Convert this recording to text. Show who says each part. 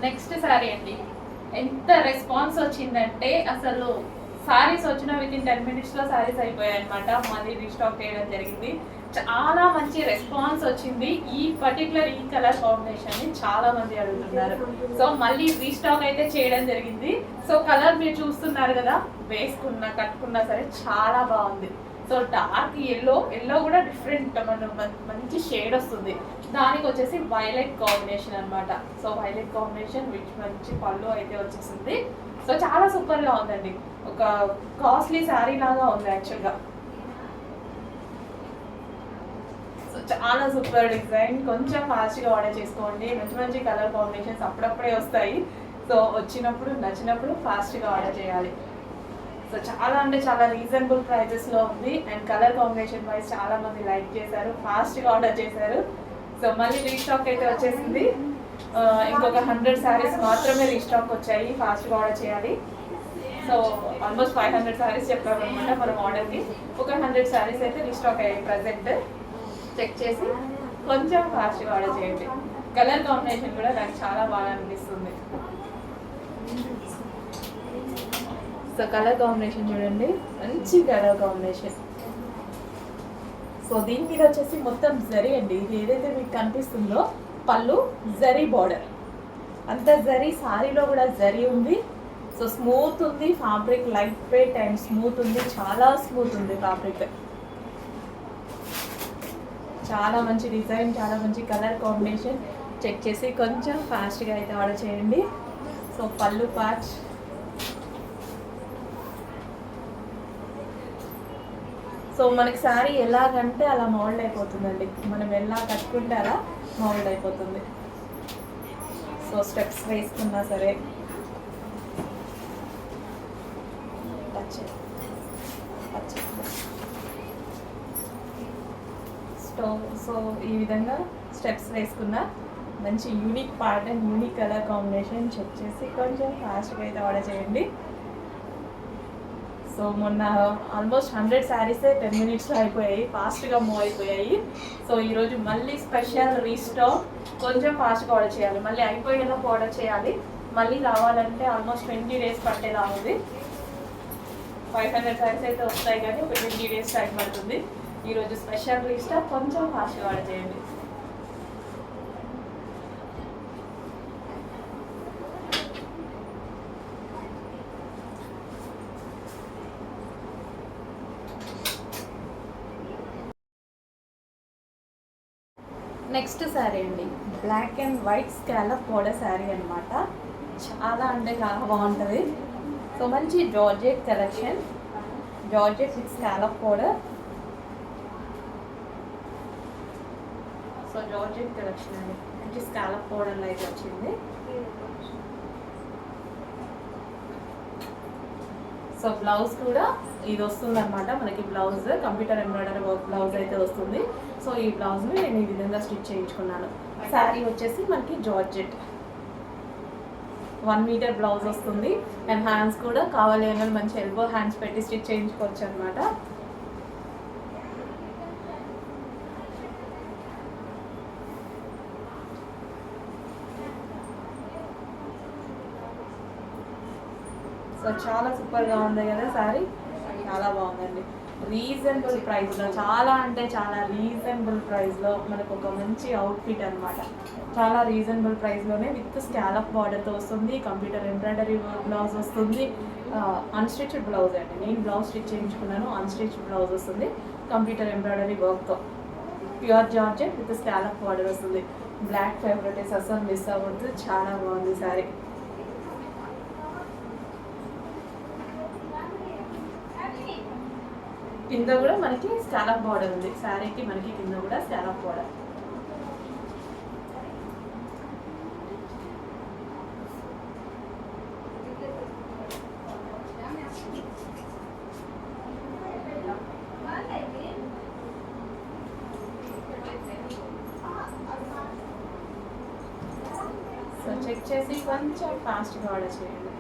Speaker 1: Next sari అండి. ఎంత response వచ్చిందంటే అసలు శారీస్ వచ్చిన విత్ ఇన్ 10 minutes శారీస్ అయిపోయాయి అనమాట. మళ్ళీ రీస్టాక్ చేయడం జరిగింది. చాలా మంచి రెస్పాన్స్ వచ్చింది. ఈ పర్టికులర్ ఈ కలర్ కాంబినేషన్ ని చాలా మంది అడుగుతున్నారు. సో మళ్ళీ రీస్టాక్ అయితే చేయడం జరిగింది. సో కలర్ మీరు చూస్తున్నారు కదా, వేసుకున్నా కట్టుకున్నా సరే చాలా బాగుంది. సో డార్క్ ఎల్లో కూడా డిఫరెంట్ మంచి షేడ్ వస్తుంది. దానికి వచ్చేసి వైలెట్ కాంబినేషన్ అనమాట. సో వైలెట్ కాంబినేషన్ విచ్ మంచి పళ్ళు అయితే వచ్చేసింది. సో చాలా సూపర్గా ఉందండి. ఒక కాస్ట్లీ శారీ లాగా ఉంది యాక్చువల్గా. సో చాలా సూపర్ డిజైన్. కొంచెం ఫాస్ట్గా ఆర్డర్ చేసుకోండి. మంచి మంచి కలర్ కాంబినేషన్స్ అప్పుడప్పుడే వస్తాయి. సో వచ్చినప్పుడు నచ్చినప్పుడు ఫాస్ట్గా ఆర్డర్ చేయాలి. సో చాలా అంటే చాలా రీజనబుల్ ప్రైజెస్లో ఉంది. అండ్ కలర్ కాంబినేషన్ వైజ్ చాలా మంది లైక్ చేశారు, ఫాస్ట్గా ఆర్డర్ చేశారు. సో మళ్ళీ రీస్టాక్ అయితే వచ్చేసింది. ఇంకొక 100 శారీస్ మాత్రమే రీస్టాక్ వచ్చాయి. ఫాస్ట్గా ఆర్డర్ చేయాలి. సో ఆల్మోస్ట్ 500 శారీస్ చెప్పాము అనమాట మనం ఆర్డర్కి. ఒక 100 శారీస్ అయితే రీస్టాక్ అయ్యాయి ప్రజెంట్. చెక్ చేసి కొంచెం ఫాస్ట్గా ఆర్డర్ చేయండి. కలర్ కాంబినేషన్ కూడా నాకు చాలా బాగా అనిపిస్తుంది. సో కలర్ కాంబినేషన్ చూడండి, మంచి కలర్ కాంబినేషన్. సో దీని మీద వచ్చేసి మొత్తం జరీ అండి. ఇది ఏదైతే మీకు కనిపిస్తుందో పళ్ళు జరీ బార్డర్, అంత జరీ. సారీలో కూడా జరీ ఉంది. సో స్మూత్ ఉంది fabric, light weight and smooth ఉంది. చాలా స్మూత్ ఉంది ఫ్యాబ్రిక్. చాలా మంచి డిజైన్, చాలా మంచి కలర్ కాంబినేషన్. చెక్ చేసి కొంచెం ఫాస్ట్గా అయితే ఆర్డర్ చేయండి. సో పళ్ళు పార్ట్, సో మనకి శారీ ఎలాగంటే అలా మౌల్డ్ అయిపోతుందండి. మనం ఎలా కట్టుకుంటే అలా మౌల్డ్ అయిపోతుంది. సో స్టెప్స్ వేసుకున్నా సరే సో ఈ విధంగా స్టెప్స్ వేసుకున్న మంచి unique part and unique colour combination. Check చేసి కొంచెం ఫాస్ట్గా అయితే ఆర్డర్ చేయండి. సో మొన్న ఆల్మోస్ట్ 100 శారీసే 10 minutesలో అయిపోయాయి, ఫాస్ట్గా మూవ్ అయిపోయాయి. సో ఈరోజు మళ్ళీ స్పెషల్ రీస్టాక్. కొంచెం ఫాస్ట్గా ఆర్డర్ చేయాలి, మళ్ళీ అయిపోయేలా ఆర్డర్ చేయాలి. మళ్ళీ రావాలంటే ఆల్మోస్ట్ 20 days పట్టేలా ఉంది. 500 శారీస్ అయితే వస్తాయి కానీ ఒక 20 days టైం పడుతుంది. ఈరోజు స్పెషల్ రీస్టాక్. కొంచెం ఫాస్ట్గా ఆర్డర్ చేయండి. నెక్స్ట్ శారీ అండి, black and white scallop border sari అనమాట. చాలా అంటే చాలా బాగుంటుంది. సో మంచి georgette collection, georgette with scallop border. So georgette collection అండి, మంచి స్కాలప్ బోర్డర్లో అయితే వచ్చింది. సో బ్లౌజ్ కూడా ఇది వస్తుంది అనమాట మనకి. Blouse computer embroidery work blouse అయితే వస్తుంది. సో ఈ బ్లౌజ్ని నేను ఈ విధంగా స్టిచ్ చేయించుకున్నాను. శారీ వచ్చేసి మనకి జార్జెట్ 1 meter బ్లౌజ్ వస్తుంది. అండ్ హ్యాండ్స్ కూడా కావాలి అన్నది మంచి ఎల్బో హ్యాండ్స్ పెట్టి స్టిచ్ చేయించుకోవచ్చు అనమాట. సో చాలా సూపర్గా ఉంది కదా శారీ, చాలా బాగుందండి. రీజనబుల్ ప్రైస్లో, చాలా అంటే చాలా రీజనబుల్ ప్రైస్లో మనకు ఒక మంచి అవుట్ఫిట్ అనమాట. చాలా రీజనబుల్ ప్రైస్లోనే విత్ స్కాలప్ బార్డర్తో వస్తుంది. కంప్యూటర్ ఎంబ్రాయిడరీ బ్లౌజ్ వస్తుంది. అన్స్టిచ్డ్ బ్లౌజ్ అండి, నేను బ్లౌజ్ స్టిచ్ చేయించుకున్నాను. అన్స్టిచ్డ్ బ్లౌజ్ వస్తుంది కంప్యూటర్ ఎంబ్రాయిడరీ వర్క్తో. Pure georgette with scallop border వస్తుంది. బ్లాక్ ఫేవరెట్ అసలు మిస్ అవ్వద్దు, చాలా బాగుంది శారీ. కింద కూడా మనకి స్కాలప్ బార్డర్ ఉంది శారీకి. మనకి కింద కూడా స్కాలప్ బార్డర్. సో చెక్ చేసి కొంచెం ఫాస్ట్గా ఆర్డర్ చేయండి.